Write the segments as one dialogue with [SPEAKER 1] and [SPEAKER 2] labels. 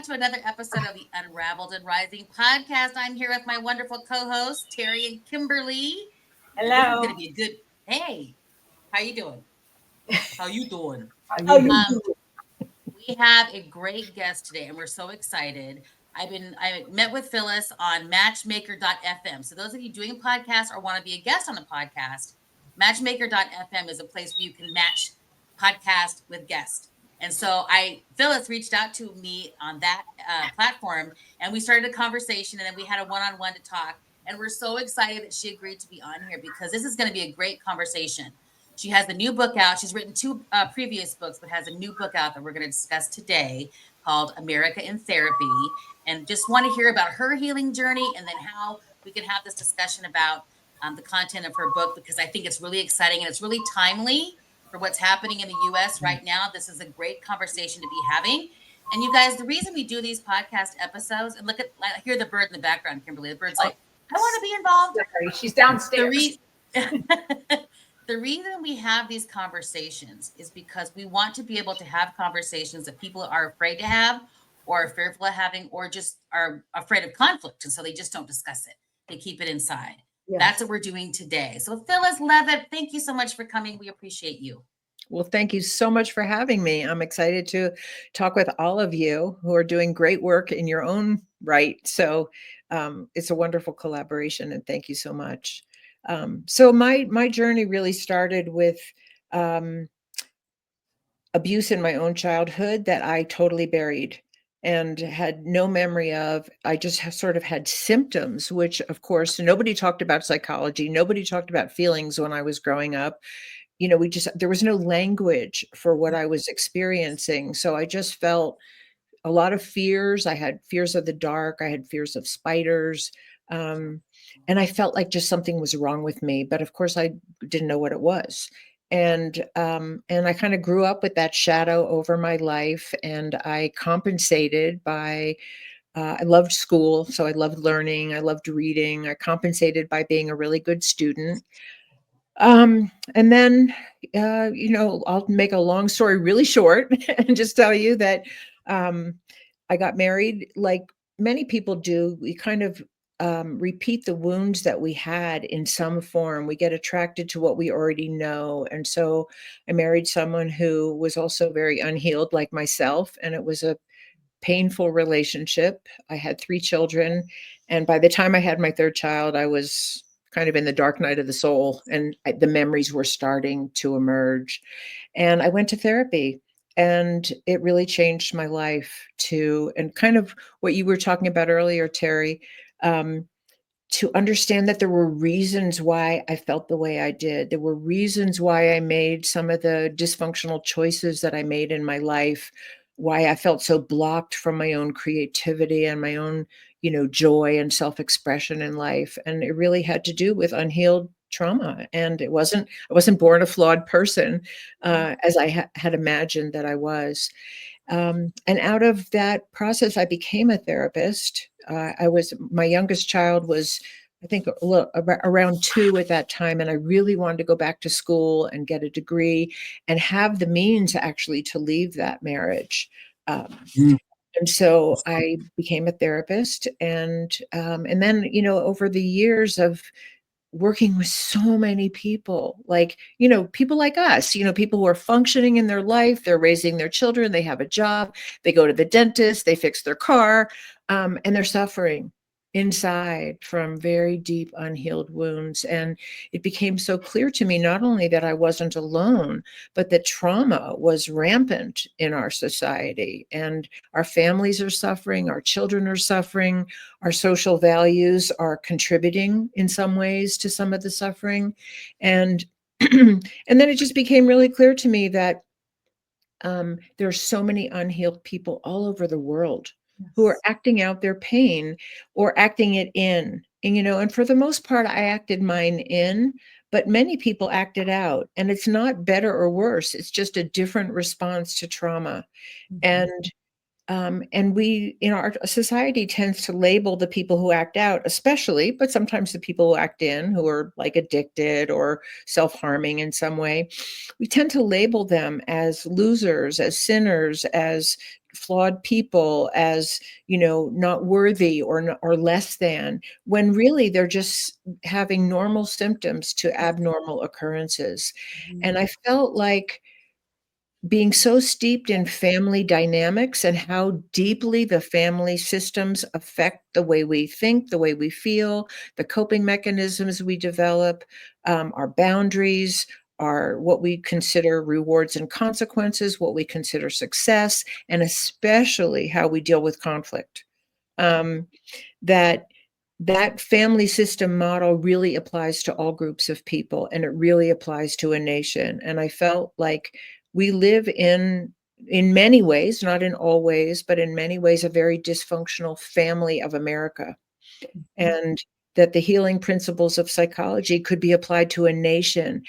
[SPEAKER 1] to another episode of the Unraveled and Rising podcast. I'm here with my wonderful co-hosts, Terry and Kimberly. And this is
[SPEAKER 2] Hello.
[SPEAKER 1] going to be a good, hey, how you doing? How you doing?
[SPEAKER 2] How you
[SPEAKER 1] Um,
[SPEAKER 2] doing?
[SPEAKER 1] we have a great guest today, and we're so excited. I met with Phyllis on matchmaker.fm. So those of you doing podcasts or want to be a guest on a podcast, matchmaker.fm is a place where you can match podcast with guests. And so Phyllis reached out to me on that platform, and we started a conversation, and then we had a one-on-one to talk. And we're so excited that she agreed to be on here because this is going to be a great conversation. She has the new book out. She's written two previous books, but has a new book out that we're going to discuss today called America in Therapy. And just want to hear about her healing journey and then how we can have this discussion about the content of her book, because I think it's really exciting and it's really timely for what's happening in the U.S. right now. This is a great conversation to be having. And you guys, the reason we do these podcast episodes, and I hear the bird in the background, Kimberly. The bird's like, I want to be involved.
[SPEAKER 2] Sorry, she's downstairs.
[SPEAKER 1] The reason we have these conversations is because we want to be able to have conversations that people are afraid to have or are fearful of having or just are afraid of conflict. And so they just don't discuss it. They keep it inside. Yes. That's what we're doing today. So Phyllis Leavitt, thank you so much for coming. We appreciate you.
[SPEAKER 3] Well, thank you so much for having me. I'm excited to talk with all of you who are doing great work in your own right. So it's a wonderful collaboration, and thank you so much. So my journey really started with abuse in my own childhood that I totally buried and had no memory of. I just sort of had symptoms, which of course, nobody talked about psychology. Nobody talked about feelings when I was growing up. You know, there was no language for what I was experiencing. So I just felt a lot of fears. I had fears of the dark. I had fears of spiders. And I felt like just something was wrong with me. But of course, I didn't know what it was. And I kind of grew up with that shadow over my life. And I compensated by, I loved school. So I loved learning. I loved reading. I compensated by being a really good student. And then, I'll make a long story really short and just tell you that I got married like many people do. We kind of repeat the wounds that we had in some form. We get attracted to what we already know. And so I married someone who was also very unhealed like myself. And it was a painful relationship. I had 3 children. And by the time I had my 3rd child, I was kind of in the dark night of the soul, and the memories were starting to emerge. And I went to therapy, and it really changed my life and kind of what you were talking about earlier, Terry, to understand that there were reasons why I felt the way I did. There were reasons why I made some of the dysfunctional choices that I made in my life, why I felt so blocked from my own creativity and my own, joy and self-expression in life. And it really had to do with unhealed trauma. And I wasn't born a flawed person, as I had imagined that I was. And out of that process, I became a therapist. My youngest child was, I think, around 2 at that time. And I really wanted to go back to school and get a degree and have the means actually to leave that marriage. And so I became a therapist. And then, over the years of working with so many people, like, people like us, people who are functioning in their life, they're raising their children, they have a job, they go to the dentist, they fix their car, and they're suffering inside from very deep unhealed wounds. And it became so clear to me, not only that I wasn't alone, but that trauma was rampant in our society, and our families are suffering, our children are suffering, our social values are contributing in some ways to some of the suffering. And and then it just became really clear to me that there are so many unhealed people all over the world who are acting out their pain or acting it in. And for the most part, I acted mine in, but many people act it out. And it's not better or worse. It's just a different response to trauma. And we, our society tends to label the people who act out, especially, but sometimes the people who act in, who are like addicted or self-harming in some way, we tend to label them as losers, as sinners, as flawed people as, not worthy or less than, when really they're just having normal symptoms to abnormal occurrences.
[SPEAKER 2] Mhm.
[SPEAKER 3] And I felt like being so steeped in family dynamics and how deeply the family systems affect the way we think, the way we feel, the coping mechanisms we develop, our boundaries, our what we consider rewards and consequences, what we consider success, and especially how we deal with conflict. Um, that that family system model really applies to all groups of people, and it really applies to a nation. And I felt like we live in many ways, not in all ways, but in many ways, a very dysfunctional family of America. And that the healing principles of psychology could be applied to a nation.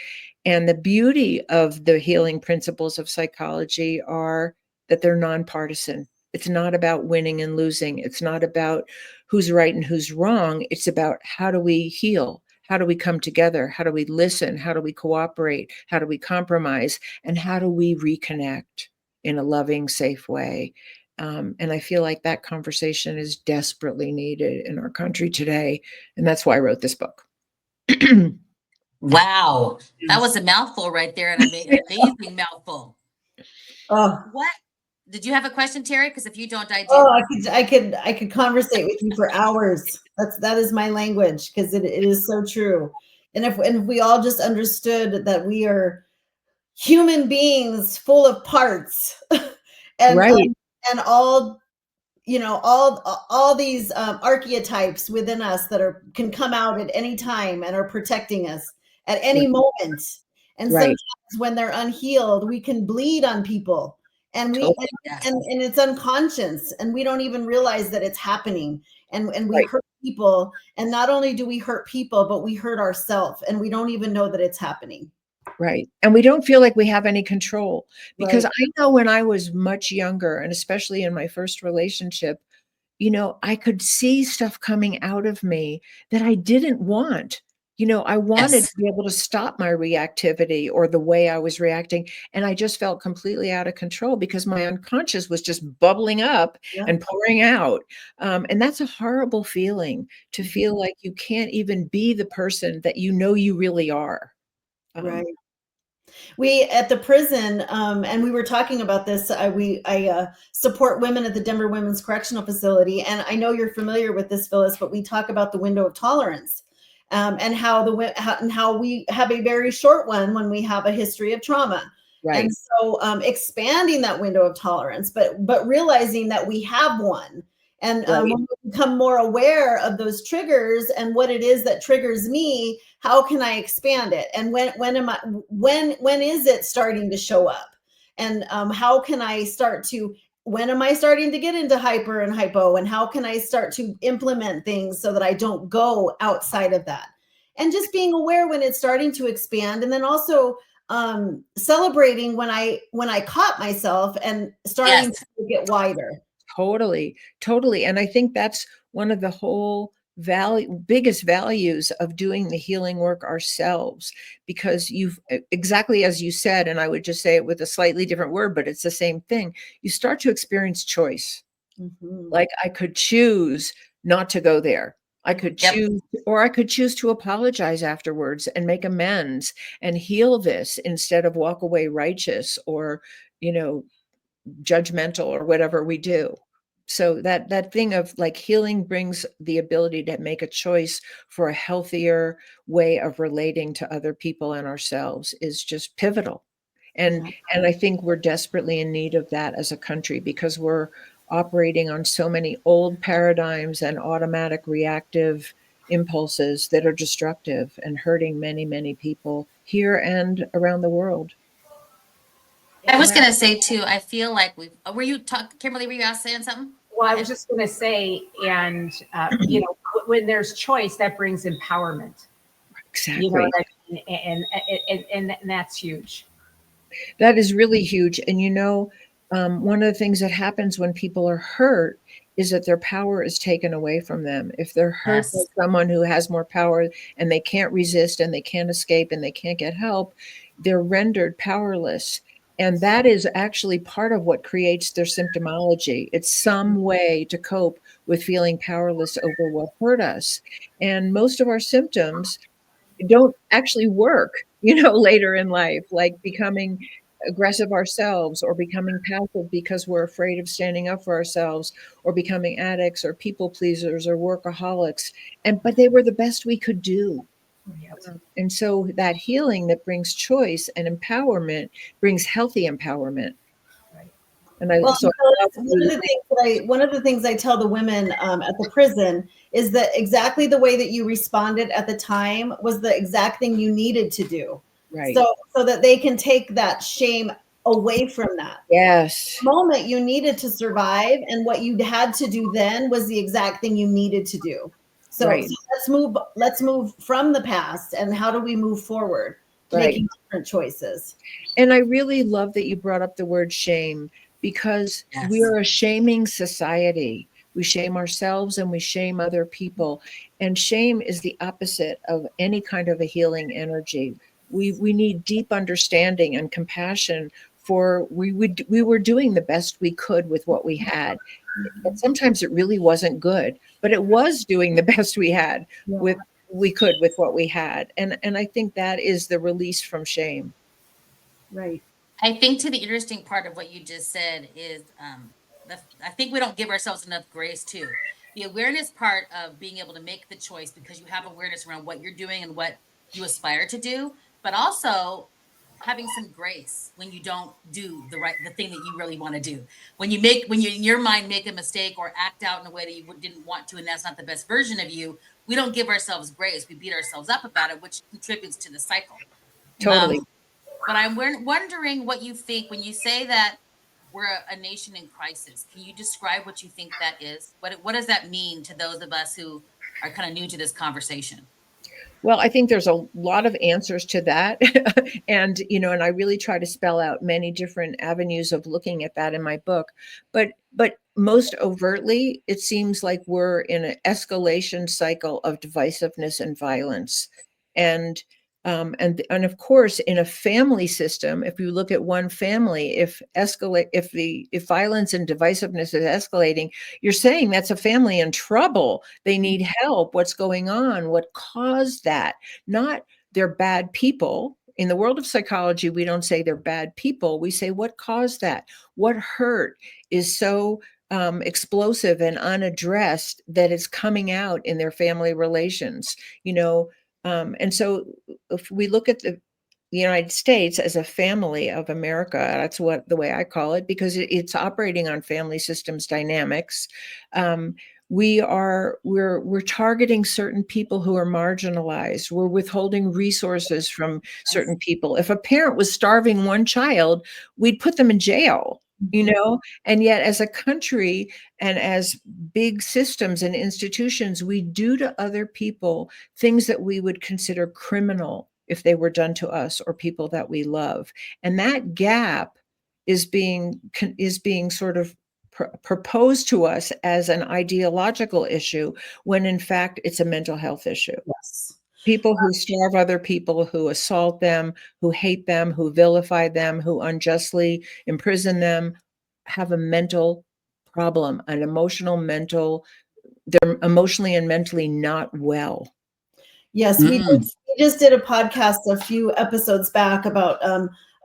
[SPEAKER 3] And the beauty of the healing principles of psychology are that they're nonpartisan. It's not about winning and losing. It's not about who's right and who's wrong. It's about how do we heal? How do we come together? How do we listen? How do we cooperate? How do we compromise? And how do we reconnect in a loving, safe way? And I feel like that conversation is desperately needed in our country today. And that's why I wrote this book.
[SPEAKER 1] Wow. That
[SPEAKER 2] Yes.
[SPEAKER 1] was a mouthful right there, and an amazing mouthful.
[SPEAKER 2] Oh,
[SPEAKER 1] What did you have a question, Terry? Because if you don't, I
[SPEAKER 2] oh,
[SPEAKER 1] do.
[SPEAKER 2] I could conversate with you for hours. That is my language because it is so true. And if we all just understood that we are human beings full of parts, and
[SPEAKER 3] Right,
[SPEAKER 2] and all all these archetypes within us that are can come out at any time and are protecting us at any
[SPEAKER 3] right,
[SPEAKER 2] moment. And
[SPEAKER 3] right.
[SPEAKER 2] sometimes when they're unhealed, we can bleed on people, and we
[SPEAKER 3] Totally.
[SPEAKER 1] Yes.
[SPEAKER 2] and it's unconscious, and we don't even realize that it's happening. And we
[SPEAKER 3] Right,
[SPEAKER 2] hurt people, and not only do we hurt people, but we hurt ourselves, and we don't even know that it's happening.
[SPEAKER 3] right. And we don't feel like we have any control, because
[SPEAKER 2] Right.
[SPEAKER 3] I know when I was much younger, and especially in my first relationship, I could see stuff coming out of me that I didn't want. I wanted to
[SPEAKER 1] Yes.
[SPEAKER 3] be able to stop my reactivity or the way I was reacting. And I just felt completely out of control because my unconscious was just bubbling up
[SPEAKER 2] Yeah.
[SPEAKER 3] and pouring out. And that's a horrible feeling, to
[SPEAKER 2] Mhm.
[SPEAKER 3] feel like you can't even be the person that you really are. Um,
[SPEAKER 2] Right. We at the prison, and we were talking about this. I support women at the Denver Women's Correctional Facility, and I know you're familiar with this, Phyllis. But we talk about the window of tolerance, and how we have a very short one when we have a history of trauma. And
[SPEAKER 3] right,
[SPEAKER 2] so, expanding that window of tolerance, but realizing that we have one, and
[SPEAKER 3] right,
[SPEAKER 2] when we become more aware of those triggers and what it is that triggers me, how can I expand it? And when is it starting to show up? And how can I start to when am I starting to get into hyper and hypo? And how can I start to implement things so that I don't go outside of that? And just being aware when it's starting to expand, and then also celebrating when I caught myself and starting
[SPEAKER 1] Yes.
[SPEAKER 2] to get wider.
[SPEAKER 3] totally, totally. And I think that's one of the whole biggest values of doing the healing work ourselves, because you've exactly as you said, and I would just say it with a slightly different word, but it's the same thing. You start to experience choice.
[SPEAKER 2] Mhm.
[SPEAKER 3] Like, I could choose not to go there. I could
[SPEAKER 1] Yep.
[SPEAKER 3] choose, or I could choose to apologize afterwards and make amends and heal this instead of walk away righteous or, you know, judgmental or whatever we do. So that thing of like healing brings the ability to make a choice for a healthier way of relating to other people and ourselves is just pivotal. And
[SPEAKER 2] Yeah.
[SPEAKER 3] and I think we're desperately in need of that as a country, because we're operating on so many old paradigms and automatic reactive impulses that are destructive and hurting many, many people here and around the world.
[SPEAKER 1] I was
[SPEAKER 4] Well,
[SPEAKER 1] gonna say too, I feel like were you talking, Kimberly, were you saying something? Go
[SPEAKER 4] well, I was
[SPEAKER 1] ahead.
[SPEAKER 4] just going to say, and when there's choice, that brings empowerment. You know
[SPEAKER 3] Exactly.
[SPEAKER 4] what I mean? And that's huge.
[SPEAKER 3] That is really huge. And one of the things that happens when people are hurt is that their power is taken away from them. If they're hurt by
[SPEAKER 1] Yes.
[SPEAKER 3] someone who has more power and they can't resist and they can't escape and they can't get help, they're rendered powerless. And that is actually part of what creates their symptomology. It's some way to cope with feeling powerless over what hurt us. And most of our symptoms don't actually work, later in life, like becoming aggressive ourselves or becoming passive because we're afraid of standing up for ourselves, or becoming addicts or people pleasers or workaholics. But they were the best we could do. And so that healing that brings choice and empowerment brings healthy empowerment.
[SPEAKER 4] Right.
[SPEAKER 3] And I,
[SPEAKER 2] Well,
[SPEAKER 3] so
[SPEAKER 2] one of the things I tell the women at the prison is that exactly the way that you responded at the time was the exact thing you needed to do.
[SPEAKER 3] right.
[SPEAKER 2] So that they can take that shame away from that.
[SPEAKER 3] Yes.
[SPEAKER 2] The moment you needed to survive, and what you had to do then was the exact thing you needed to do. So,
[SPEAKER 3] Right.
[SPEAKER 2] so let's move from the past, and how do we move forward,
[SPEAKER 3] Right.
[SPEAKER 2] making different choices.
[SPEAKER 3] And I really love that you brought up the word shame, because we are a shaming society. We shame ourselves and we shame other people. And shame is the opposite of any kind of a healing energy. We need deep understanding and compassion for we were doing the best we could with what we had. And sometimes it really wasn't good, but it was doing the best we had with what we had. And I think that is the release from shame.
[SPEAKER 2] Right.
[SPEAKER 1] I think to the interesting part of what you just said is I think we don't give ourselves enough grace too. The awareness part of being able to make the choice because you have awareness around what you're doing and what you aspire to do, but also having some grace when you don't do the thing that you really want to do. When you in your mind make a mistake or act out in a way that you didn't want to, and that's not the best version of you, we don't give ourselves grace. We beat ourselves up about it, which contributes to the cycle.
[SPEAKER 3] Totally.
[SPEAKER 1] But I'm wondering what you think when you say that we're a nation in crisis. Can you describe what you think that is? What does that mean to those of us who are kind of new to this conversation?
[SPEAKER 3] Well, I think there's a lot of answers to that. And I really try to spell out many different avenues of looking at that in my book. But most overtly, it seems like we're in an escalation cycle of divisiveness and violence. And of course, in a family system, if you look at one family, if violence and divisiveness is escalating, you're saying that's a family in trouble. They need help. What's going on? What caused that? Not they're bad people. In the world of psychology, we don't say they're bad people. We say what caused that? What hurt is so explosive and unaddressed that it's coming out in their family relations. And so if we look at the United States as a family of America, that's the way I call it, because it's operating on family systems dynamics. We're targeting certain people who are marginalized. We're withholding resources from certain people. If a parent was starving one child, we'd put them in jail. And yet as a country and as big systems and institutions, we do to other people things that we would consider criminal if they were done to us or people that we love. And that gap is being sort of proposed to us as an ideological issue, when in fact it's a mental health issue.
[SPEAKER 2] Yes.
[SPEAKER 3] People who starve other people, who assault them, who hate them, who vilify them, who unjustly imprison them, have a mental problem, they're emotionally and mentally not well.
[SPEAKER 2] Yes, we just did a podcast a few episodes back about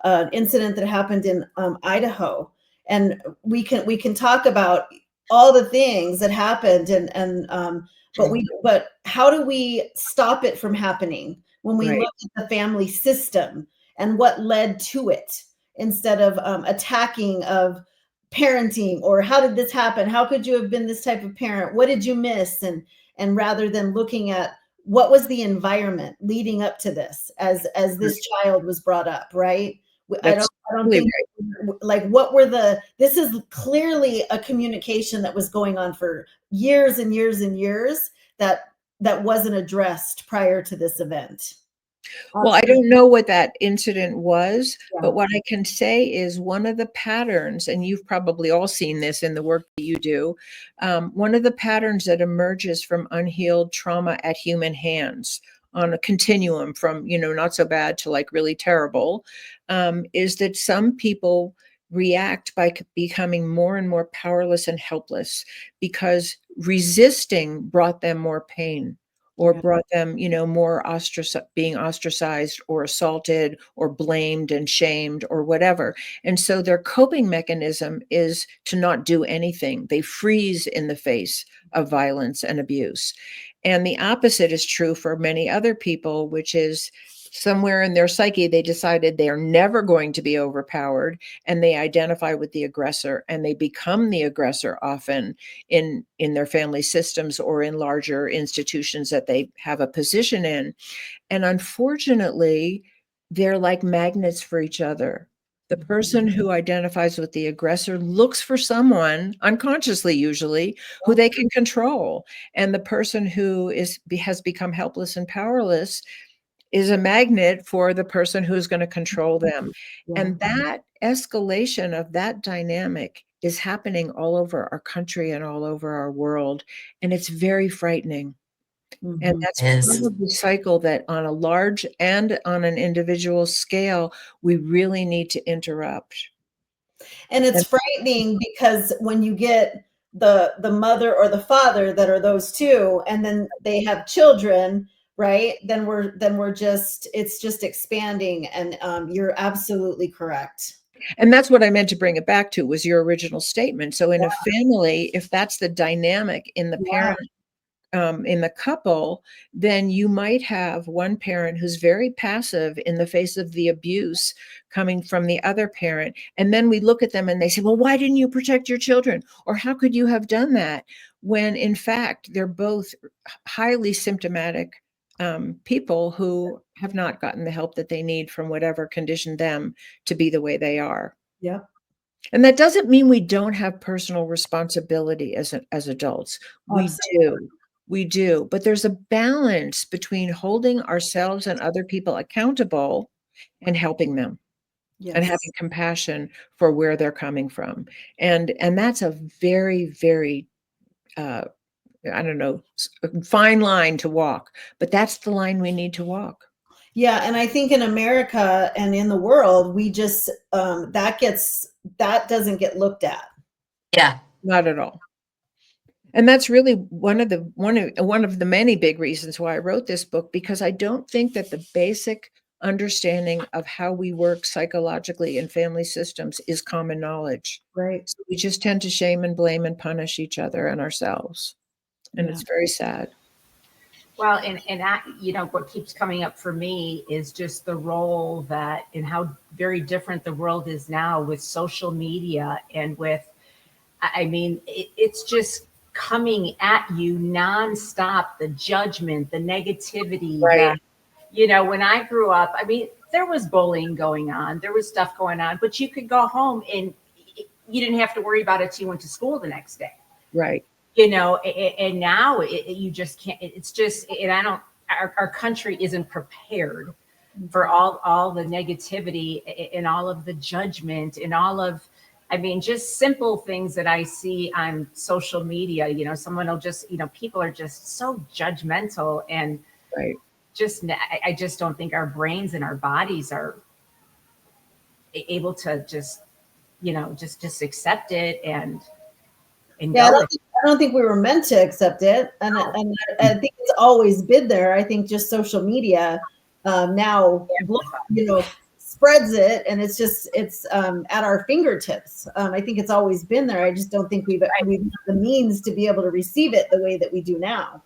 [SPEAKER 2] an incident that happened in Idaho, and we can talk about all the things that happened, but how do we stop it from happening when we look at the family system and what led to it, instead of attacking of parenting, or how did this happen? How could you have been this type of parent? What did you miss? And rather than looking at what was the environment leading up to this as this child was brought up, right? I don't think like this is clearly a communication that was going on for years and years and years that wasn't addressed prior to this event.
[SPEAKER 3] Well, I don't know what that incident was, but what I can say is one of the patterns, and you've probably all seen this in the work that you do, one of the patterns that emerges from unhealed trauma at human hands on a continuum from, not so bad to like really terrible, is that some people react by becoming more and more powerless and helpless because resisting brought them more pain or brought them, more being ostracized or assaulted or blamed and shamed or whatever. And so their coping mechanism is to not do anything. They freeze in the face of violence and abuse. And the opposite is true for many other people, which is somewhere in their psyche, they decided they are never going to be overpowered, and they identify with the aggressor, and they become the aggressor often in their family systems or in larger institutions that they have a position in. And unfortunately, they're like magnets for each other. The person who identifies with the aggressor looks for someone, unconsciously usually, who they can control. And the person who has become helpless and powerless is a magnet for the person who's going to control them. And that escalation of that dynamic is happening all over our country and all over our world. And it's very frightening. And that's probably the cycle that on a large and on an individual scale, we really need to interrupt.
[SPEAKER 2] And it's frightening because when you get the mother or the father that are those two, and then they have children, right? Then it's just expanding. And you're absolutely correct.
[SPEAKER 3] And that's what I meant to bring it back to, was your original statement. So in a family, if that's the dynamic in the parent, in the couple, then you might have one parent who's very passive in the face of the abuse coming from the other parent. And then we look at them and they say, well, why didn't you protect your children? Or how could you have done that? When in fact, they're both highly symptomatic people who have not gotten the help that they need from whatever conditioned them to be the way they are.
[SPEAKER 2] Yeah.
[SPEAKER 3] And that doesn't mean we don't have personal responsibility as adults. We do. We do. But there's a balance between holding ourselves and other people accountable and helping them and having compassion for where they're coming from. And that's a very, very, fine line to walk. But that's the line we need to walk.
[SPEAKER 2] Yeah, and I think in America and in the world, we just that doesn't get looked at.
[SPEAKER 1] Yeah,
[SPEAKER 3] not at all. And that's really one of the many big reasons why I wrote this book, because I don't think that the basic understanding of how we work psychologically in family systems is common knowledge.
[SPEAKER 2] Right.
[SPEAKER 3] So we just tend to shame and blame and punish each other and ourselves. And it's very sad.
[SPEAKER 4] Well, and that, what keeps coming up for me is just the role that, and how very different the world is now with social media and with, it's just coming at you nonstop, the judgment, the negativity.
[SPEAKER 3] Right.
[SPEAKER 4] When I grew up, there was bullying going on, there was stuff going on, but you could go home and you didn't have to worry about it till you went to school the next day.
[SPEAKER 3] Right.
[SPEAKER 4] And now you just can't, it's just, and our country isn't prepared for all the negativity and all of the judgment and all of, just simple things that I see on social media. Someone will just, people are just so judgmental, and
[SPEAKER 3] right.
[SPEAKER 4] I just don't think our brains and our bodies are able to just accept it and
[SPEAKER 2] I don't think we were meant to accept it, and I think it's always been there. I think just social media now, spreads it, and it's at our fingertips. I think it's always been there. I just don't think we've had the means to be able to receive it the way that we do now.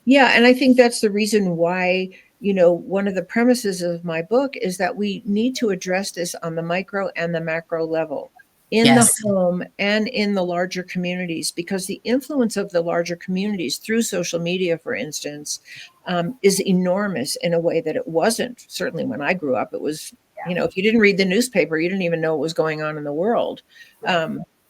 [SPEAKER 3] Yeah, and I think that's the reason why, one of the premises of my book is that we need to address this on the micro and the macro level, in the home and in the larger communities, because the influence of the larger communities through social media, for instance, is enormous in a way that it wasn't. Certainly when I grew up, it was, if you didn't read the newspaper, you didn't even know what was going on in the world.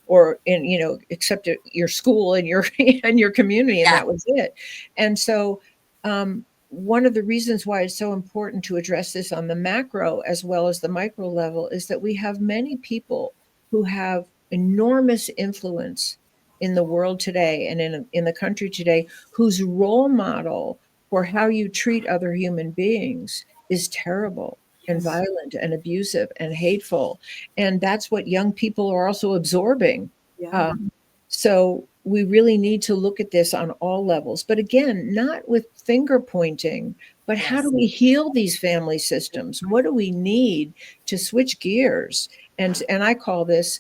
[SPEAKER 3] Or in, except at your school and your and your community, and that was it. And so one of the reasons why it's so important to address this on the macro as well as the micro level is that we have many people who have enormous influence in the world today and in the country today, whose role model for how you treat other human beings is terrible and violent and abusive and hateful. And that's what young people are also absorbing.
[SPEAKER 2] Yeah.
[SPEAKER 3] So we really need to look at this on all levels. But again, not with finger pointing, but how do
[SPEAKER 1] Yes.
[SPEAKER 3] we heal these family systems? What do we need to switch gears? And I call this,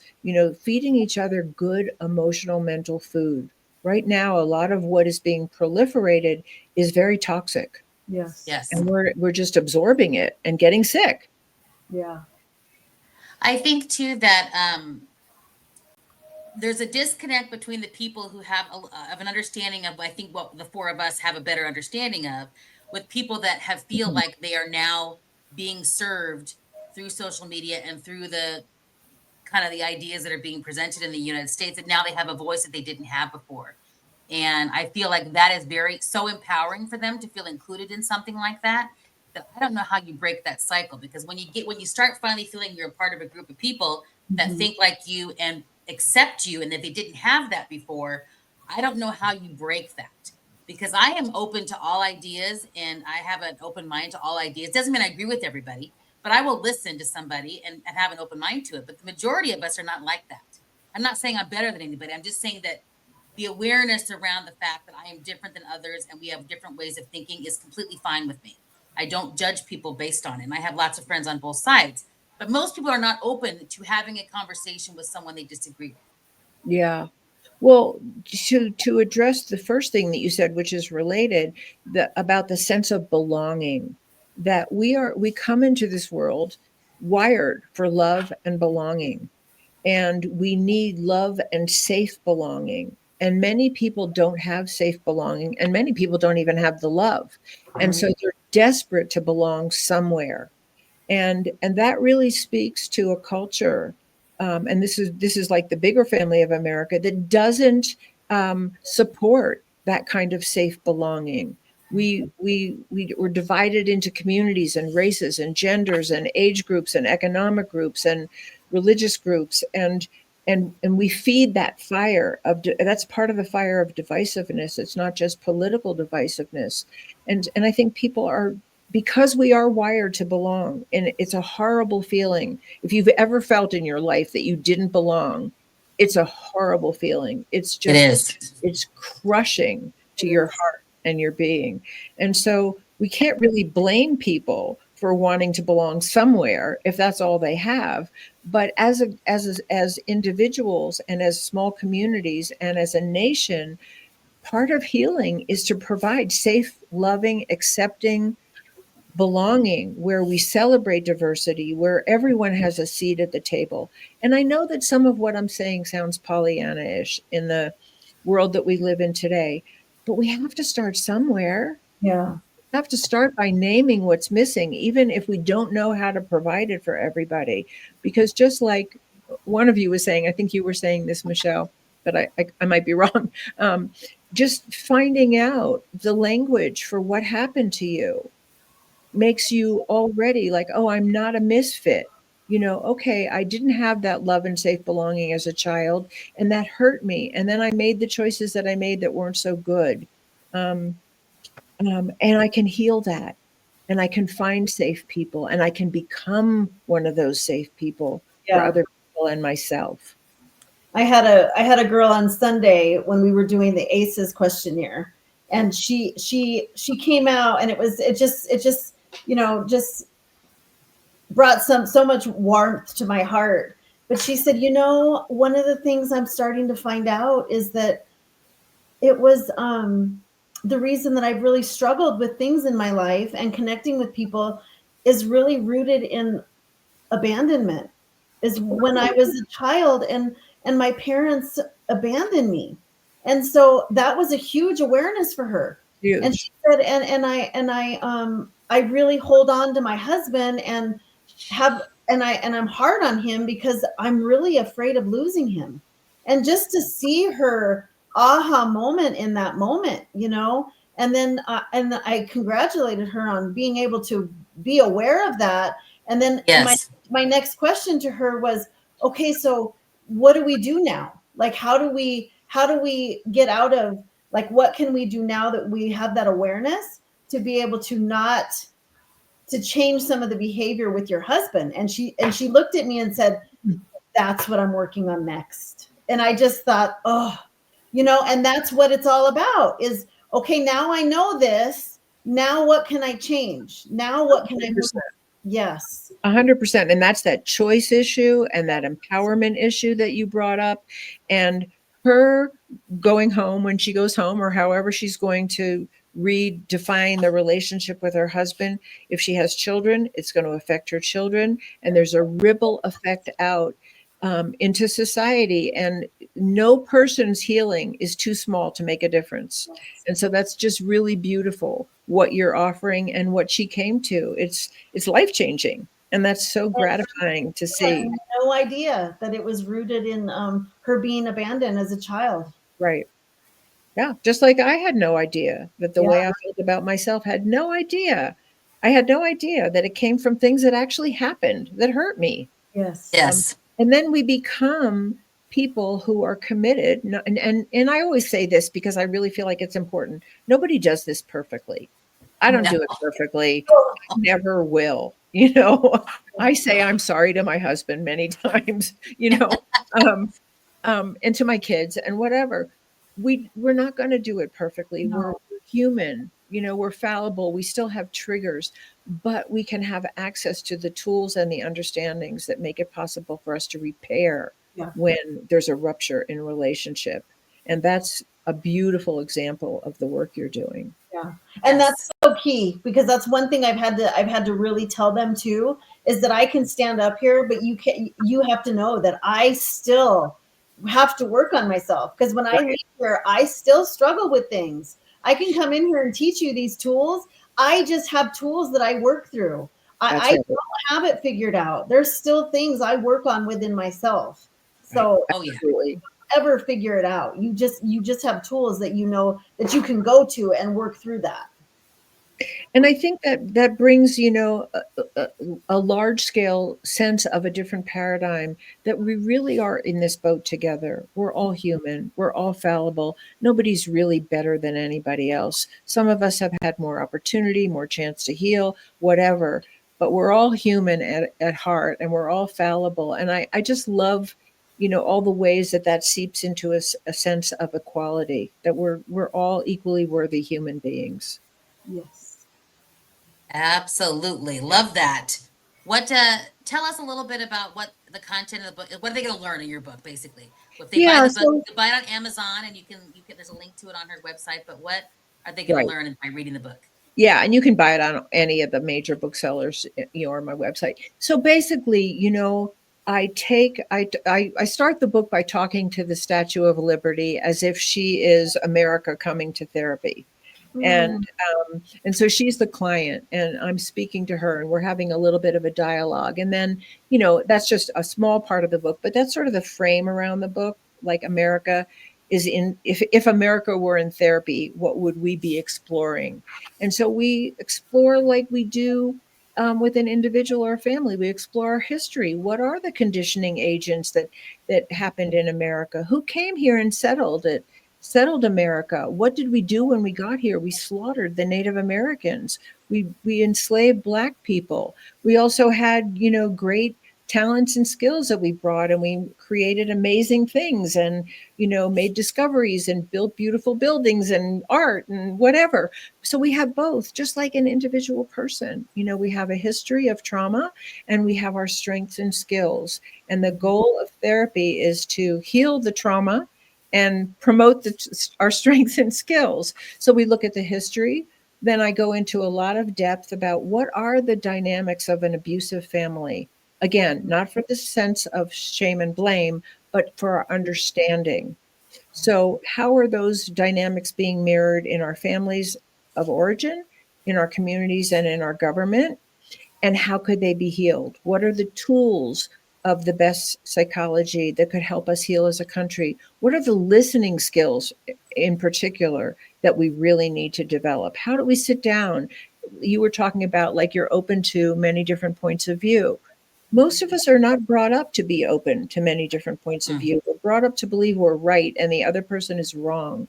[SPEAKER 3] feeding each other good emotional mental food. Right now, a lot of what is being proliferated is very toxic.
[SPEAKER 2] Yes.
[SPEAKER 1] Yes.
[SPEAKER 3] And we're just absorbing it and getting sick.
[SPEAKER 2] Yeah.
[SPEAKER 1] I think too that there's a disconnect between the people who have of an understanding of, I think, what the four of us have a better understanding of, with people that have feel
[SPEAKER 3] Mhm.
[SPEAKER 1] like they are now being served through social media and through the kind of the ideas that are being presented in the United States, and now they have a voice that they didn't have before. And I feel like that is so empowering for them to feel included in something like that. That I don't know how you break that cycle, because when you start finally feeling you're a part of a group of people that
[SPEAKER 2] Mhm.
[SPEAKER 1] think like you and accept you, and if they didn't have that before, I don't know how you break that, because I am open to all ideas and I have an open mind to all ideas. Doesn't mean I agree with everybody, but I will listen to somebody and have an open mind to it. But the majority of us are not like that. I'm not saying I'm better than anybody. I'm just saying that the awareness around the fact that I am different than others and we have different ways of thinking is completely fine with me. I don't judge people based on it. And I have lots of friends on both sides, but most people are not open to having a conversation with someone they disagree with.
[SPEAKER 3] Yeah. Well, to address the first thing that you said, which is related, about the sense of belonging, that we come into this world wired for love and belonging, and we need love and safe belonging. And many people don't have safe belonging, and many people don't even have the love. And so they're desperate to belong somewhere. And that really speaks to a culture, and this is like the bigger family of America that doesn't support that kind of safe belonging. We're divided into communities and races and genders and age groups and economic groups and religious groups, and we feed that fire that's part of the fire of divisiveness. It's not just political divisiveness. And I think people are, because we are wired to belong, and it's a horrible feeling. If you've ever felt in your life that you didn't belong, it's a horrible feeling.
[SPEAKER 1] It is.
[SPEAKER 3] It's crushing to
[SPEAKER 2] It
[SPEAKER 3] your
[SPEAKER 2] is.
[SPEAKER 3] heart and your being. And so we can't really blame people for wanting to belong somewhere if that's all they have. But as individuals and as small communities and as a nation, part of healing is to provide safe, loving, accepting belonging, where we celebrate diversity, where everyone has a seat at the table. And I know that some of what I'm saying sounds Pollyanna-ish in the world that we live in today, but we have to start somewhere.
[SPEAKER 2] Yeah.
[SPEAKER 3] We have to start by naming what's missing, even if we don't know how to provide it for everybody. Because just like one of you was saying, I think you were saying this, Michelle, but I might be wrong. Just finding out the language for what happened to you makes you already like, oh, I'm not a misfit. Okay, I didn't have that love and safe belonging as a child, and that hurt me. And then I made the choices that I made that weren't so good. Um, and I can heal that, and I can find safe people, and I can become one of those safe people for
[SPEAKER 2] Yeah.
[SPEAKER 3] other people and myself.
[SPEAKER 2] I had a girl on Sunday when we were doing the ACEs questionnaire, and she came out, and it just just brought so much warmth to my heart. But she said, one of the things I'm starting to find out is that it was the reason that I've really struggled with things in my life and connecting with people is really rooted in abandonment. Is when I was a child and my parents abandoned me. And so that was a huge awareness for her. And
[SPEAKER 3] Huge.
[SPEAKER 2] she said, I really hold on to my husband and I'm hard on him because I'm really afraid of losing him. And just to see her aha moment in that moment, and then and I congratulated her on being able to be aware of that. And then
[SPEAKER 1] Yes.
[SPEAKER 2] my next question to her was, okay, so what do we do now? Like, how do we get out of, like, what can we do now that we have that awareness? to be able to not to change some of the behavior with your husband. And she looked at me and said, that's what I'm working on next. And I just thought, oh, and that's what it's all about is, okay, now I know this. Now what can I change? Now what can I move? Yes.
[SPEAKER 3] 100%. And that's that choice issue and that empowerment issue that you brought up. And her going home when she goes home, or however she's going to redefine the relationship with her husband. If she has children, it's going to affect her children. And there's a ripple effect out into society. And no person's healing is too small to make a difference. And so that's just really beautiful what you're offering and what she came to. It's life-changing. And that's so gratifying to see.
[SPEAKER 2] I had no idea that it was rooted in her being abandoned as a child.
[SPEAKER 3] Right. Yeah. Just like I had no idea that the way I felt about myself, had no idea. I had no idea that it came from things that actually happened that hurt me.
[SPEAKER 2] Yes.
[SPEAKER 1] Yes.
[SPEAKER 3] And then we become people who are committed. And I always say this because I really feel like it's important. Nobody does this perfectly. I don't do it perfectly. I never will. I say I'm sorry to my husband many times, and to my kids and whatever. We're not going to do it perfectly.
[SPEAKER 2] No.
[SPEAKER 3] We're human, we're fallible. We still have triggers, but we can have access to the tools and the understandings that make it possible for us to repair when there's a rupture in a relationship. And that's a beautiful example of the work you're doing.
[SPEAKER 2] Yeah. And that's so key, because that's one thing I've had to really tell them too, is that I can stand up here, but you have to know that I still have to work on myself, because when I leave here, I still struggle with things. I can come in here and teach you these tools. I just have tools that I work through. I don't have it figured out. There's still things I work on within myself. So
[SPEAKER 3] absolutely.
[SPEAKER 2] Ever figure it out. You just have tools that that you can go to and work through that.
[SPEAKER 3] And I think that brings, a large scale sense of a different paradigm, that we really are in this boat together. We're all human. We're all fallible. Nobody's really better than anybody else. Some of us have had more opportunity, more chance to heal, whatever, but we're all human at heart, and we're all fallible. And I just love, all the ways that seeps into a sense of equality, that we're all equally worthy human beings.
[SPEAKER 2] Yes.
[SPEAKER 1] Absolutely. Love that. Tell us a little bit about what the content of the book, what are they going to learn in your book, basically? If they buy the book, you can buy it on Amazon, and you can, there's a link to it on her website, but what are they going to learn by reading the book?
[SPEAKER 3] Yeah. And you can buy it on any of the major booksellers, or my website. So basically, I start the book by talking to the Statue of Liberty as if she is America coming to therapy. And so she's the client, and I'm speaking to her, and we're having a little bit of a dialogue. And then, that's just a small part of the book, but that's sort of the frame around the book. Like, America is if America were in therapy, what would we be exploring? And so we explore, like we do with an individual or a family. We explore our history. What are the conditioning agents that happened in America? Who came here and settled America? What did we do when we got here? We slaughtered the Native Americans. We enslaved Black people. We also had, great talents and skills that we brought, and we created amazing things, and, made discoveries and built beautiful buildings and art and whatever. So we have both, just like an individual person. We have a history of trauma, and we have our strengths and skills. And the goal of therapy is to heal the trauma and promote our strengths and skills. So we look at the history. Then I go into a lot of depth about what are the dynamics of an abusive family. Again, not for the sense of shame and blame, but for our understanding. So how are those dynamics being mirrored in our families of origin, in our communities, and in our government? And how could they be healed? What are the tools of the best psychology that could help us heal as a country? What are the listening skills in particular that we really need to develop? How do we sit down? You were talking about, like, you're open to many different points of view. most of us are not brought up to be open to many different points of view. We're brought up to believe we're right and the other person is wrong.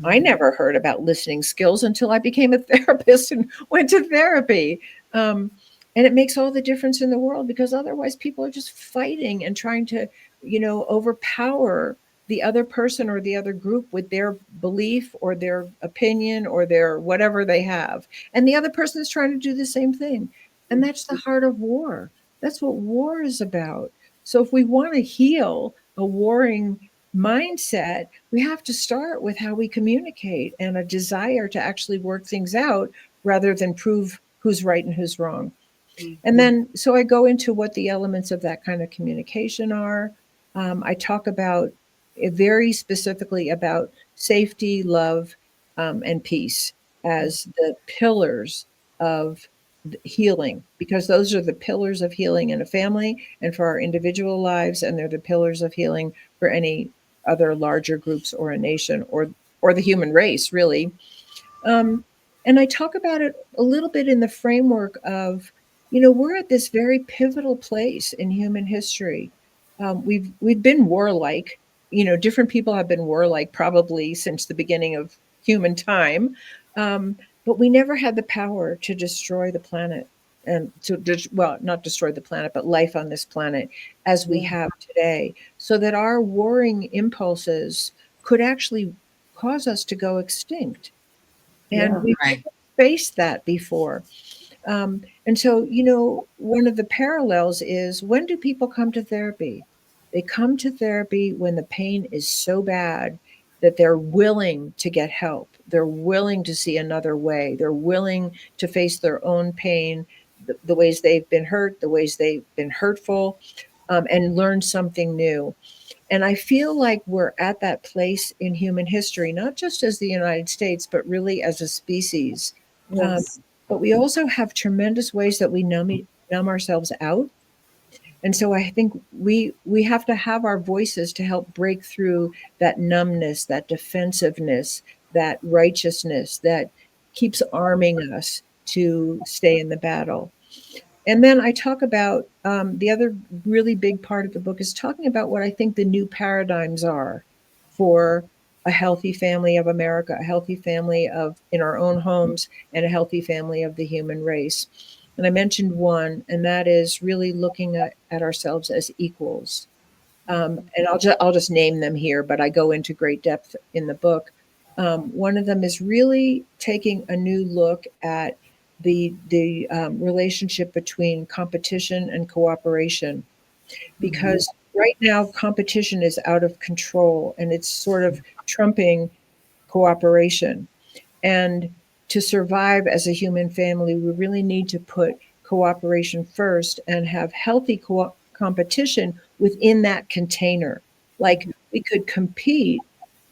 [SPEAKER 3] I never heard about listening skills until I became a therapist and went to therapy. And it makes all the difference in the world, because otherwise people are just fighting and trying to, overpower the other person or the other group with their belief or their opinion or their whatever they have. And the other person is trying to do the same thing. And that's the heart of war. That's what war is about. So if we want to heal a warring mindset, we have to start with how we communicate and a desire to actually work things out rather than prove who's right and who's wrong. And then, so I go into what the elements of that kind of communication are. I talk about very specifically about safety, love, and peace as the pillars of healing, because those are the pillars of healing in a family and for our individual lives, and they're the pillars of healing for any other larger groups or a nation or the human race, really. And I talk about it a little bit in the framework of, we're at this very pivotal place in human history. We've been warlike. Different people have been warlike probably since the beginning of human time, but we never had the power to destroy the planet and well, not destroy the planet, but life on this planet as we have today, so that our warring impulses could actually cause us to go extinct. And we've
[SPEAKER 1] Right.
[SPEAKER 3] faced that before. And so, one of the parallels is, when do people come to therapy? They come to therapy when the pain is so bad that they're willing to get help. They're willing to see another way. They're willing to face their own pain, the ways they've been hurt, the ways they've been hurtful, and learn something new. And I feel like we're at that place in human history, not just as the United States, but really as a species.
[SPEAKER 2] Yes.
[SPEAKER 3] But we also have tremendous ways that we numb ourselves out. And so I think we have to have our voices to help break through that numbness, that defensiveness, that righteousness that keeps arming us to stay in the battle. And then I talk about the other really big part of the book is talking about what I think the new paradigms are for a healthy family of America, a healthy family of in our own homes, and a healthy family of the human race. And I mentioned one, and that is really looking at ourselves as equals. And I'll just name them here, but I go into great depth in the book. One of them is really taking a new look at the relationship between competition and cooperation, because right now competition is out of control and it's sort of trumping cooperation. And to survive as a human family, we really need to put cooperation first and have healthy competition within that container. Like, we could compete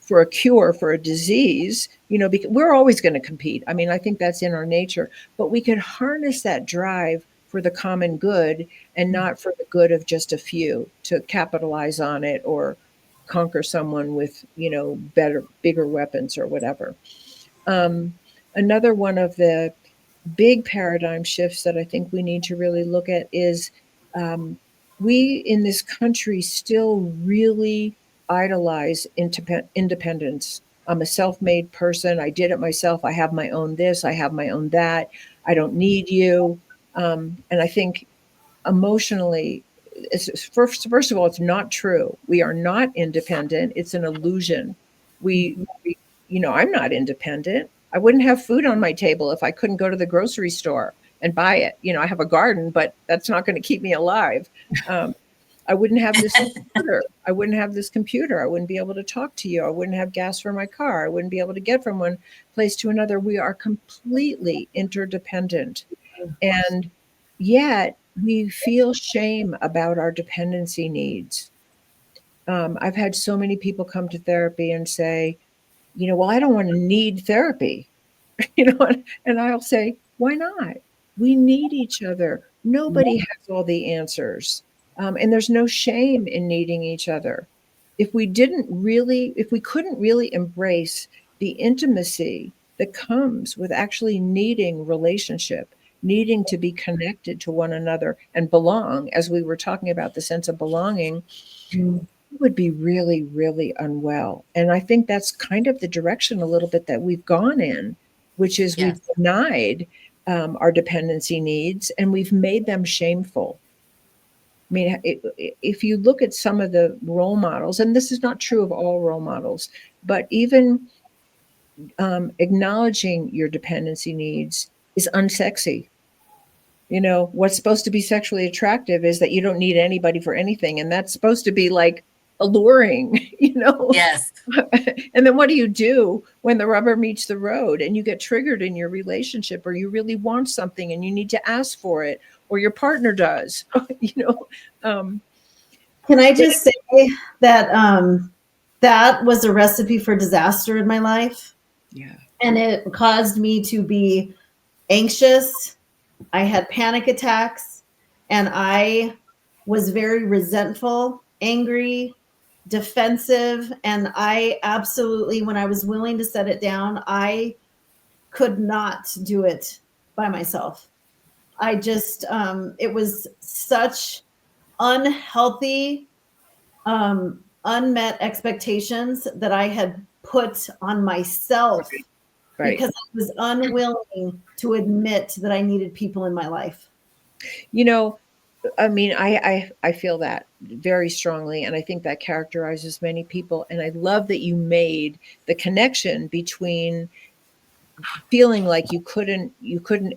[SPEAKER 3] for a cure for a disease, because we're always going to compete. I mean, I think that's in our nature, but we could harness that drive for the common good and not for the good of just a few to capitalize on it or conquer someone with, bigger weapons or whatever. Another one of the big paradigm shifts that I think we need to really look at is, we in this country still really idolize independence. I'm a self-made person. I did it myself. I have my own this. I have my own that. I don't need you. And I think emotionally, first of all, it's not true. We are not independent. It's an illusion. We I'm not independent. I wouldn't have food on my table if I couldn't go to the grocery store and buy it. I have a garden, but that's not going to keep me alive. I wouldn't have this computer. I wouldn't have this computer. I wouldn't be able to talk to you. I wouldn't have gas for my car. I wouldn't be able to get from one place to another. We are completely interdependent. And yet we feel shame about our dependency needs. I've had so many people come to therapy and say, well, I don't want to need therapy. And I'll say, why not? We need each other. Nobody has all the answers. And there's no shame in needing each other. If we couldn't really embrace the intimacy that comes with actually needing relationship needing to be connected to one another and belong, as we were talking about the sense of belonging, would be really, really unwell. And I think that's kind of the direction a little bit that we've gone in, which is we've denied our dependency needs and we've made them shameful. I mean, if you look at some of the role models, and this is not true of all role models, but even acknowledging your dependency needs is unsexy. You know, what's supposed to be sexually attractive is that you don't need anybody for anything. And that's supposed to be like alluring, you know?
[SPEAKER 1] Yes.
[SPEAKER 3] And then what do you do when the rubber meets the road and you get triggered in your relationship, or you really want something and you need to ask for it, or your partner does, you know?
[SPEAKER 2] Can I just say that that was a recipe for disaster in my life?
[SPEAKER 3] Yeah.
[SPEAKER 2] And it caused me to be anxious. I had panic attacks, and I was very resentful, angry, defensive. And I absolutely, when I was willing to set it down, I could not do it by myself. I just, it was such unhealthy, unmet expectations that I had put on myself
[SPEAKER 3] Right.
[SPEAKER 2] because I was unwilling to admit that I needed people in my life.
[SPEAKER 3] You know, I mean, I feel that very strongly, and I think that characterizes many people. And I love that you made the connection between feeling like you couldn't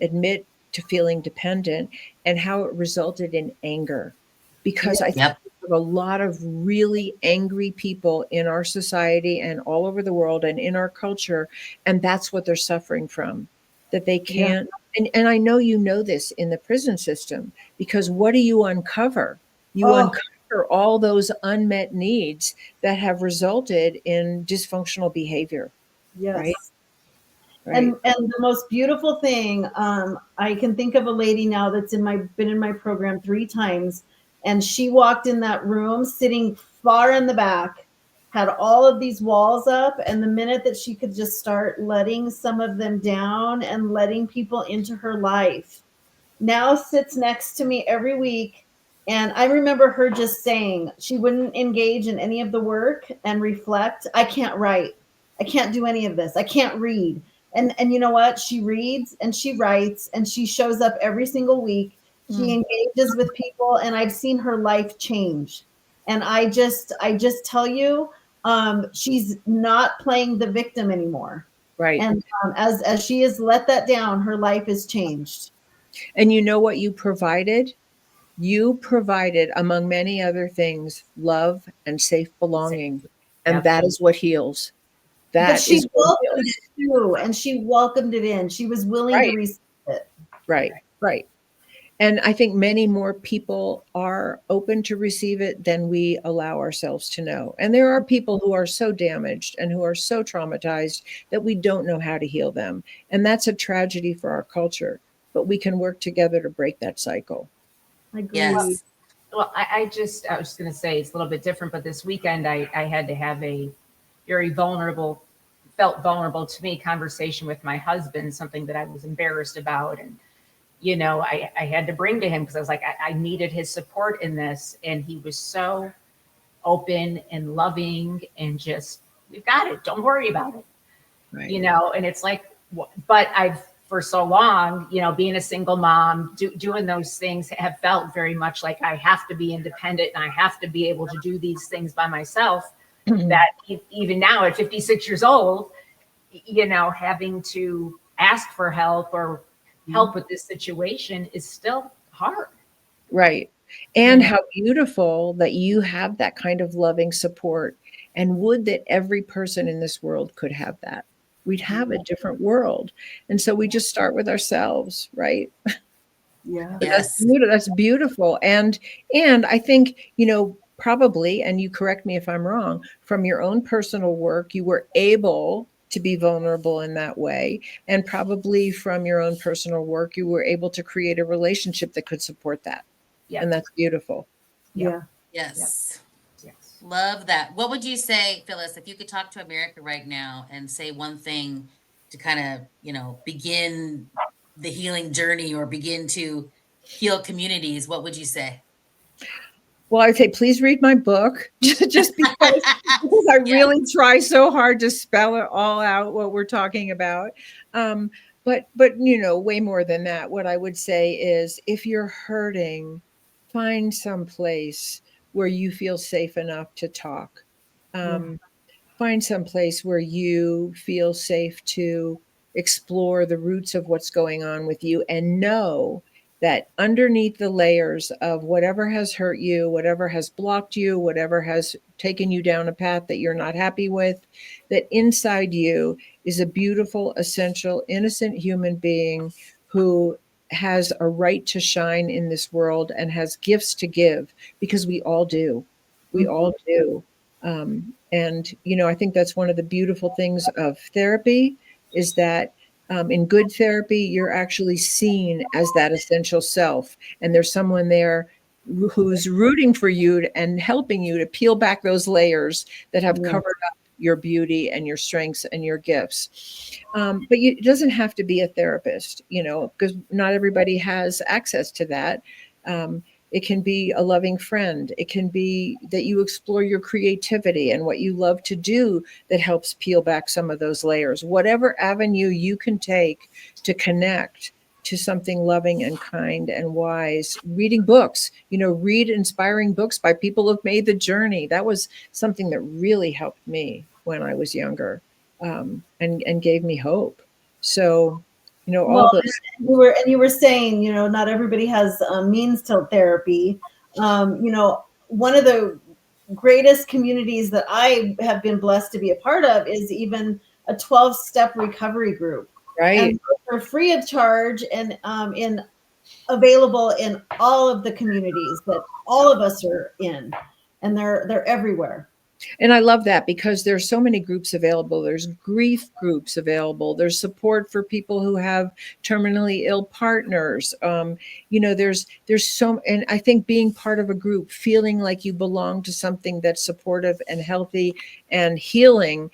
[SPEAKER 3] admit to feeling dependent and how it resulted in anger. Because I think
[SPEAKER 1] Yep.
[SPEAKER 3] we have a lot of really angry people in our society and all over the world and in our culture, and that's what they're suffering from, that they can't. And I know you know this in the prison system, because what do you uncover? You
[SPEAKER 2] Oh.
[SPEAKER 3] uncover all those unmet needs that have resulted in dysfunctional behavior.
[SPEAKER 2] Yes.
[SPEAKER 3] Right. Right.
[SPEAKER 2] And the most beautiful thing, I can think of a lady now that's been in my program 3 times, and she walked in that room sitting far in the back, had all of these walls up, and the minute that she could just start letting some of them down and letting people into her life, now sits next to me every week. And I remember her just saying she wouldn't engage in any of the work and reflect. I can't write. I can't do any of this. I can't read. And you know what? She reads and she writes and she shows up every single week. She engages with people, and I've seen her life change. And I just tell you, she's not playing the victim anymore.
[SPEAKER 3] Right.
[SPEAKER 2] And as she has let that down, her life has changed.
[SPEAKER 3] And you know what you provided? You provided, among many other things, love and safe belonging. And that is what heals.
[SPEAKER 2] But
[SPEAKER 3] That
[SPEAKER 2] she
[SPEAKER 3] is what
[SPEAKER 2] welcomed
[SPEAKER 3] heals.
[SPEAKER 2] it too, and she welcomed it in. She was willing to
[SPEAKER 3] Right.
[SPEAKER 2] receive it.
[SPEAKER 3] Right. Right. And I think many more people are open to receive it than we allow ourselves to know. And there are people who are so damaged and who are so traumatized that we don't know how to heal them. And that's a tragedy for our culture. But we can work together to break that cycle.
[SPEAKER 2] Agreed.
[SPEAKER 1] Yes.
[SPEAKER 4] Well, I was just going to say it's a little bit different, but this weekend I had to have a very felt vulnerable to me conversation with my husband, something that I was embarrassed about. And, you know, I had to bring to him because I was like, I needed his support in this. And he was so open and loving and just, we've got it. Don't worry about it.
[SPEAKER 3] Right.
[SPEAKER 4] You know, and it's like, but for so long, you know, being a single mom, doing those things have felt very much like I have to be independent and I have to be able to do these things by myself. That even now at 56 years old, you know, having to ask for help or help with this situation is still hard.
[SPEAKER 3] Right. And how beautiful that you have that kind of loving support. And would that every person in this world could have that. We'd have a different world. And so we just start with ourselves, right?
[SPEAKER 2] Yeah.
[SPEAKER 3] But
[SPEAKER 1] Yes.
[SPEAKER 3] that's beautiful. And I think, you know, probably, and you correct me if I'm wrong, from your own personal work, you were able to be vulnerable in that way. And probably from your own personal work, you were able to create a relationship that could support that.
[SPEAKER 4] Yeah.
[SPEAKER 3] And that's beautiful.
[SPEAKER 2] Yeah.
[SPEAKER 1] Yes.
[SPEAKER 4] Yes.
[SPEAKER 1] Love that. What would you say, Phyllis, if you could talk to America right now and say one thing to kind of, you know, begin the healing journey or begin to heal communities, what would you say?
[SPEAKER 3] Well, I'd say please read my book, just because I
[SPEAKER 1] Yes.
[SPEAKER 3] really try so hard to spell it all out what we're talking about. Um, but way more than that. What I would say is, if you're hurting, find some place where you feel safe enough to talk. Um, Find some place where you feel safe to explore the roots of what's going on with you, and know that underneath the layers of whatever has hurt you, whatever has blocked you, whatever has taken you down a path that you're not happy with, that inside you is a beautiful, essential, innocent human being who has a right to shine in this world and has gifts to give, because we all do. We all do. And I think that's one of the beautiful things of therapy, is that in good therapy, you're actually seen as that essential self. And there's someone there who's rooting for you and helping you to peel back those layers that have covered up your beauty and your strengths and your gifts. But it doesn't have to be a therapist, because not everybody has access to that. It can be a loving friend. It can be that you explore your creativity and what you love to do that helps peel back some of those layers. Whatever avenue you can take to connect to something loving and kind and wise. Reading books, read inspiring books by people who've made the journey. That was something that really helped me when I was younger, and gave me hope. So, all
[SPEAKER 2] Well,
[SPEAKER 3] those.
[SPEAKER 2] you were saying, not everybody has means to therapy. One of the greatest communities that I have been blessed to be a part of is even a 12-step recovery group.
[SPEAKER 3] Right.
[SPEAKER 2] And they're free of charge, and available in all of the communities that all of us are in, and they're everywhere.
[SPEAKER 3] And I love that, because there's so many groups available. There's grief groups available. There's support for people who have terminally ill partners. There's so, and I think being part of a group, feeling like you belong to something that's supportive and healthy and healing,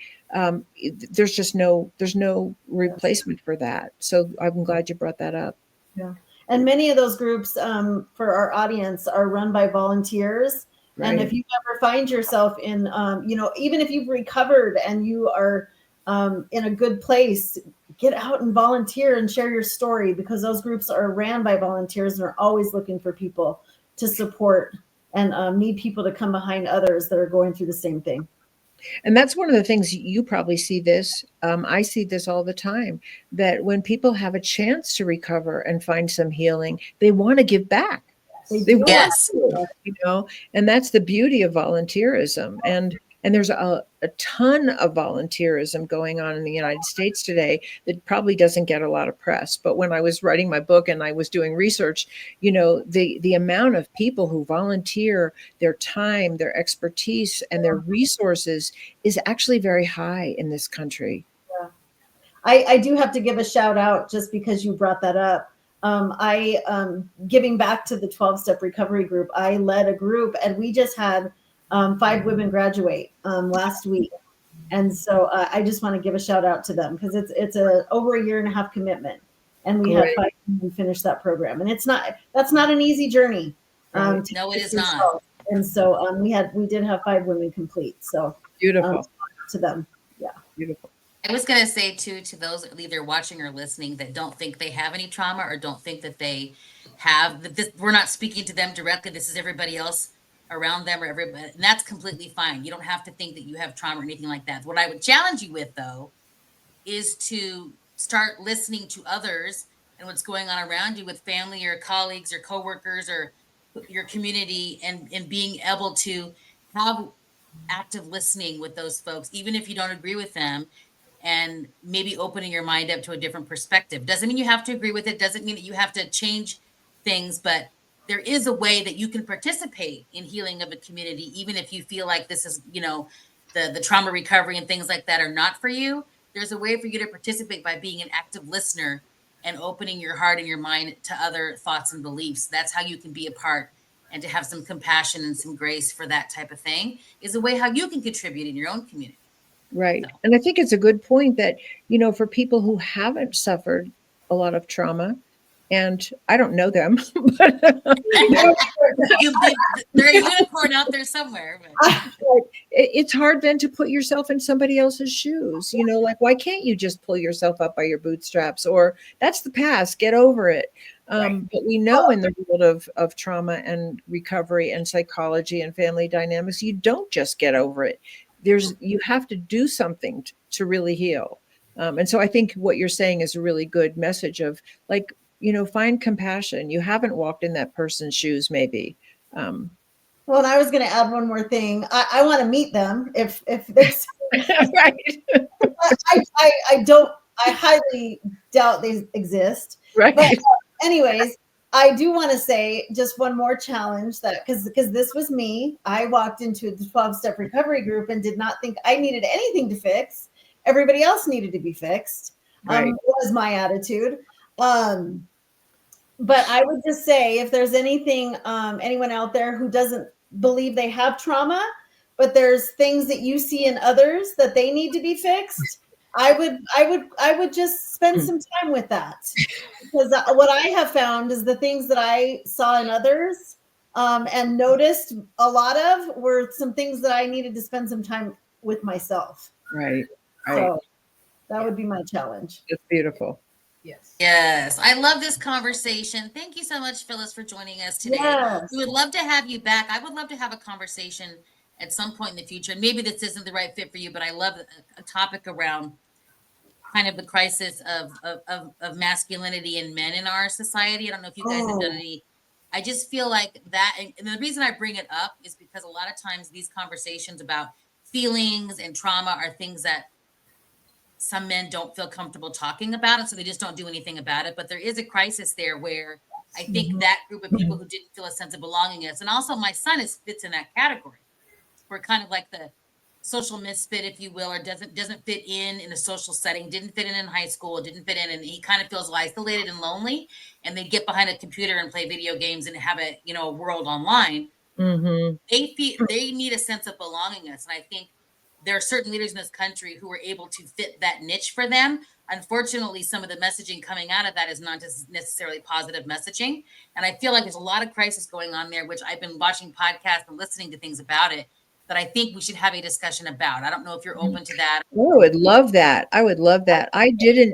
[SPEAKER 3] there's no replacement for that. So I'm glad you brought that up.
[SPEAKER 2] Yeah. And many of those groups, for our audience, are run by volunteers.
[SPEAKER 3] Right.
[SPEAKER 2] And if you ever find yourself in, even if you've recovered and you are in a good place, get out and volunteer and share your story, because those groups are ran by volunteers and are always looking for people to support, and need people to come behind others that are going through the same thing.
[SPEAKER 3] And that's one of the things you probably see this. I see this all the time, that when people have a chance to recover and find some healing, they want to give back. They want
[SPEAKER 1] Yes.
[SPEAKER 3] to, and that's the beauty of volunteerism. And there's a ton of volunteerism going on in the United States today that probably doesn't get a lot of press. But when I was writing my book and I was doing research, the amount of people who volunteer their time, their expertise, and their resources is actually very high in this country.
[SPEAKER 2] Yeah. I do have to give a shout out, just because you brought that up. Giving back to the 12-step recovery group, I led a group, and we just had 5 women graduate last week. And so I just want to give a shout out to them, because it's a over a 1.5 year commitment, and we had 5 women finish that program. And that's not an easy journey.
[SPEAKER 1] No, it is not.
[SPEAKER 2] And so we did have 5 women complete. So
[SPEAKER 3] Beautiful.
[SPEAKER 2] To them. Yeah.
[SPEAKER 3] Beautiful.
[SPEAKER 1] I was going to say, too, to those either watching or listening that don't think they have any trauma, or don't think that they have, we're not speaking to them directly. This is everybody else around them, or everybody. And that's completely fine. You don't have to think that you have trauma or anything like that. What I would challenge you with, though, is to start listening to others and what's going on around you with family or colleagues or coworkers or your community, and being able to have active listening with those folks, even if you don't agree with them, and maybe opening your mind up to a different perspective. Doesn't mean you have to agree with it. Doesn't mean that you have to change things, but there is a way that you can participate in healing of a community, even if you feel like this is, the trauma recovery and things like that are not for you. There's a way for you to participate by being an active listener and opening your heart and your mind to other thoughts and beliefs. That's how you can be a part, and to have some compassion and some grace for that type of thing is a way how you can contribute in your own community.
[SPEAKER 3] Right. And I think it's a good point that, for people who haven't suffered a lot of trauma, and I don't know them, but
[SPEAKER 1] They're a unicorn out there somewhere. But.
[SPEAKER 3] it's hard then to put yourself in somebody else's shoes. Like, why can't you just pull yourself up by your bootstraps? Or that's the past, get over it. But we know in the world of trauma and recovery and psychology and family dynamics, you don't just get over it. You have to do something to really heal. And so I think what you're saying is a really good message of, like, find compassion. You haven't walked in that person's shoes, maybe.
[SPEAKER 2] Well, and I was going to add one more thing. I want to meet them if this.
[SPEAKER 3] Right.
[SPEAKER 2] I highly doubt they exist.
[SPEAKER 3] Right.
[SPEAKER 2] But anyways, I do want to say just one more challenge, that because this was me. I walked into the 12-step recovery group and did not think I needed anything to fix. Everybody else needed to be fixed.
[SPEAKER 3] Right.
[SPEAKER 2] Was my attitude. But I would just say, if there's anything, anyone out there who doesn't believe they have trauma, but there's things that you see in others that they need to be fixed, I would just spend some time with that, because what I have found is the things that I saw in others and noticed a lot of were some things that I needed to spend some time with myself.
[SPEAKER 3] Right.
[SPEAKER 2] So that would be my challenge.
[SPEAKER 3] It's beautiful.
[SPEAKER 1] Yes. I love this conversation. Thank you so much, Phyllis, for joining us today.
[SPEAKER 2] Yes.
[SPEAKER 1] We would love to have you back. I would love to have a conversation at some point in the future. Maybe this isn't the right fit for you, but I love a topic around kind of the crisis of masculinity in men in our society. I don't know if you guys have done any. I just feel like that. And the reason I bring it up is because a lot of times these conversations about feelings and trauma are things that some men don't feel comfortable talking about it, so they just don't do anything about it. But there is a crisis there where I think that group of people who didn't feel a sense of belongingness, and also my son fits in that category. We're kind of like the social misfit, if you will, or doesn't fit in a social setting, didn't fit in high school, didn't fit in, and he kind of feels isolated and lonely. And they get behind a computer and play video games and have a world online.
[SPEAKER 3] Mm-hmm.
[SPEAKER 1] They need a sense of belongingness, and I think there are certain leaders in this country who are able to fit that niche for them. Unfortunately, some of the messaging coming out of that is not just necessarily positive messaging. And I feel like there's a lot of crisis going on there, which I've been watching podcasts and listening to things about it that I think we should have a discussion about. I don't know if you're open to that.
[SPEAKER 3] I would love that. I did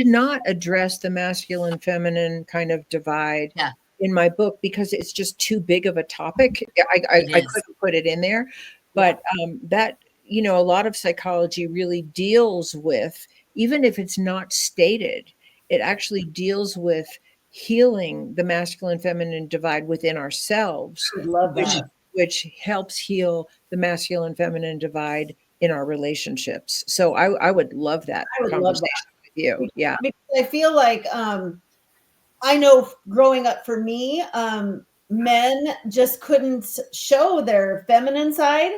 [SPEAKER 3] not address the masculine feminine kind of divide in my book because it's just too big of a topic. I couldn't put it in there. But that, a lot of psychology really deals with, even if it's not stated, it actually deals with healing the masculine feminine divide within ourselves.
[SPEAKER 2] I love that.
[SPEAKER 3] Which helps heal the masculine feminine divide in our relationships. So I would love that conversation with you. Yeah.
[SPEAKER 2] Because I feel like I know growing up for me, men just couldn't show their feminine side.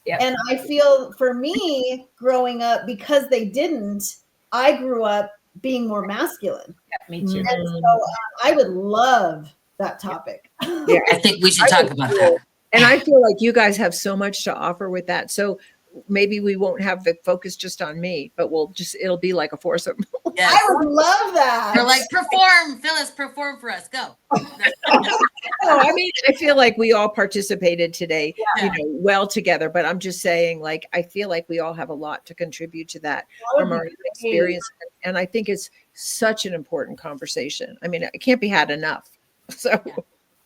[SPEAKER 2] Yep. And I feel for me growing up, because they didn't, I grew up being more masculine.
[SPEAKER 4] Yeah, me too.
[SPEAKER 2] And so I would love that topic.
[SPEAKER 1] Yeah, I think we should talk about that.
[SPEAKER 3] And I feel like you guys have so much to offer with that. So maybe we won't have the focus just on me, but it'll be like a foursome.
[SPEAKER 2] Yes. I would love that.
[SPEAKER 1] We're like, perform, Phyllis, perform for us. Go.
[SPEAKER 3] I mean, I feel like we all participated today, well together, but I'm just saying, like, I feel like we all have a lot to contribute to that from our experience. And I think it's such an important conversation. I mean, it can't be had enough. So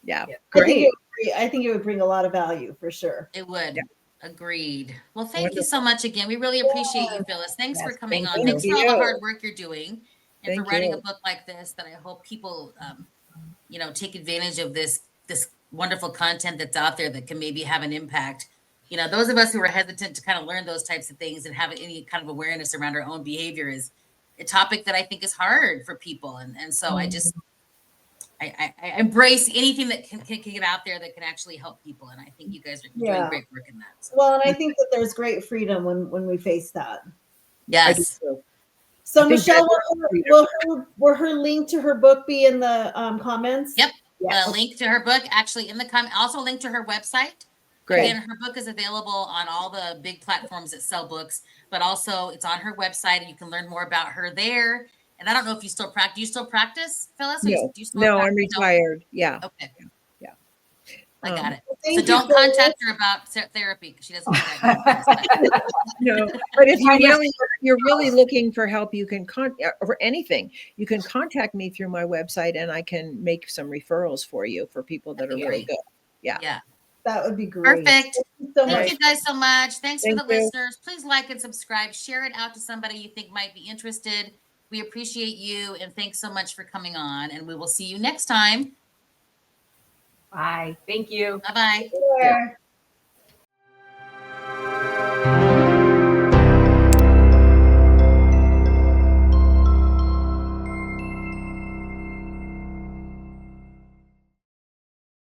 [SPEAKER 3] yeah. Great.
[SPEAKER 2] I think it would bring a lot of value for sure.
[SPEAKER 1] It would. Yeah. Agreed. Well, thank you so much again. We really appreciate you, Phyllis. Thanks for coming on. Thanks for all the hard work you're doing and for writing a book like this that I hope people, take advantage of this wonderful content that's out there that can maybe have an impact. Those of us who are hesitant to kind of learn those types of things and have any kind of awareness around our own behavior is a topic that I think is hard for people. And so I embrace anything that can get out there that can actually help people. And I think you guys are doing great work in that. So.
[SPEAKER 2] Well, and I think that there's great freedom when we face that.
[SPEAKER 1] Yes.
[SPEAKER 2] So Michelle, will her link to her book be in the comments?
[SPEAKER 1] Yep. Yes. Link to her book actually in the comment. Also link to her website.
[SPEAKER 3] Great.
[SPEAKER 1] Again, her book is available on all the big platforms that sell books, but also it's on her website and you can learn more about her there. And I don't know if you still practice. Do you still practice, Phyllis? Or do
[SPEAKER 3] No,
[SPEAKER 1] you still
[SPEAKER 3] no, I'm
[SPEAKER 1] practice? No?
[SPEAKER 3] retired. Yeah.
[SPEAKER 1] Okay.
[SPEAKER 3] Yeah.
[SPEAKER 1] I got it.
[SPEAKER 2] Thank
[SPEAKER 1] So
[SPEAKER 2] you,
[SPEAKER 1] don't
[SPEAKER 2] Phyllis.
[SPEAKER 1] contact her about therapy because she doesn't do that.
[SPEAKER 3] No, but if
[SPEAKER 4] Yes.
[SPEAKER 3] you're really looking for help, you can for anything, you can contact me through my website and I can make some referrals for you for people that are really
[SPEAKER 1] Great.
[SPEAKER 3] good. Yeah.
[SPEAKER 1] Yeah.
[SPEAKER 2] That would be great.
[SPEAKER 1] Perfect.
[SPEAKER 2] Thank you so
[SPEAKER 1] Thank
[SPEAKER 2] much.
[SPEAKER 1] you guys so much. Thanks for
[SPEAKER 3] Thank
[SPEAKER 1] the
[SPEAKER 3] you.
[SPEAKER 1] listeners. Please like and subscribe. Share it out to somebody you think might be interested. We appreciate you and thanks so much for coming on. And we will see you next time.
[SPEAKER 4] Bye. Thank you.
[SPEAKER 1] Bye bye.
[SPEAKER 2] Sure.